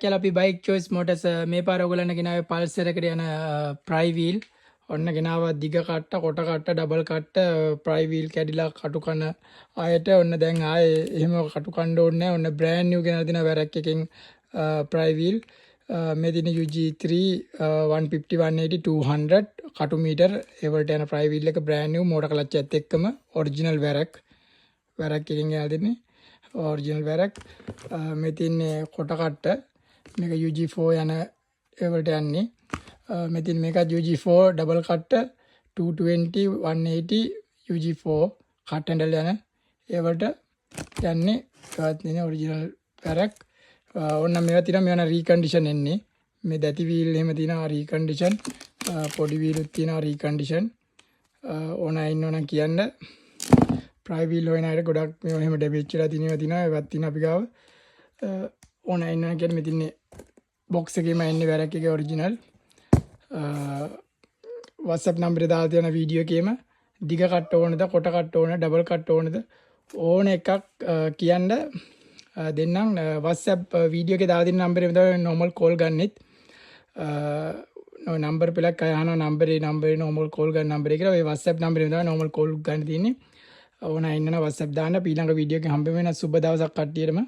කියලා අපි bike choice motors මේ පාර ඔයගලන්න ගෙනාවේ පල්සර් එකට යන ප්‍රයි වීල් ඔන්න ගෙනාවා දිග කට්ට කොට කට්ට ඩබල් කට්ට ප්‍රයි වීල් කැඩිලා කටු කන ආයෙත් ඔන්න දැන් ආයේ එහෙම කටු කන්න ඕනේ නැහැ ඔන්න බ්‍රෑන්ඩ් නිව් ගෙනල්ලා දෙනවා වැරක් එකෙන් ප්‍රයි වීල් මේ දින UG3 150 180 200 කටු මීටර් ඒ වලට යන ප්‍රයි වීල් එක බ්‍රෑන්ඩ් නිව් මෝටර් ක්ලච් එකත් එක්කම ඔරිජිනල් වැරක් එකකින් ගෙනල්ලා දෙන්නේ ඔරිජිනල් වැරක් මේ තින්නේ කොට කට්ට මේක UG4 යන ඒවට යන්නේ මෙතින් මේක UG4 ඩබල් කට්ට 220 180 UG4 කට් හැන්ඩල් යන ඒවට යන්නේ ඒවත් නේ ඔරිජිනල් වැරක් ඔන්න මේවා තියෙනවා මේවා රීකන්ඩිෂන් එන්නේ මේ දැති වීල් එහෙම තියෙනවා රීකන්ඩිෂන් පොඩි වීලුත් තියෙනවා රීකන්ඩිෂන් ඕන ඉන්නවනම් කියන්න ප්‍රයි වීල් හොයන අයට ගොඩක් මේවා එහෙම ඩැමේජ් වෙලා තියෙනවා ඒවත් තියෙනවා අපි ගාව ඕන ඉන්නවනම් කියන්නේ මෙතින්නේ බොක්ස් එකේම එන්නේ වැරක් එකේ ඔරිජිනල් WhatsApp නම්බරේ දාලා තියෙන වීඩියෝ එකේම දිග කට් ඕනද කොට කට් ඕනද ඩබල් කට් ඕනද ඕන එකක් කියන්න දෙන්නම් WhatsApp වීඩියෝ එකේ දාලා තියෙන නම්බරේ තමයි normal call ගන්නෙත් නම්බර් පෙළක් අය අහනවා නම්බරේ normal call ගන්න නම්බරේ කියලා ඒ WhatsApp නම්බරේ තමයි normal call ගන්න තියෙන්නේ ඕන ඉන්නන WhatsApp දාන්න ඊළඟ වීඩියෝ එකේ හම්බ වෙන සුබ දවසක් කට්ටියටම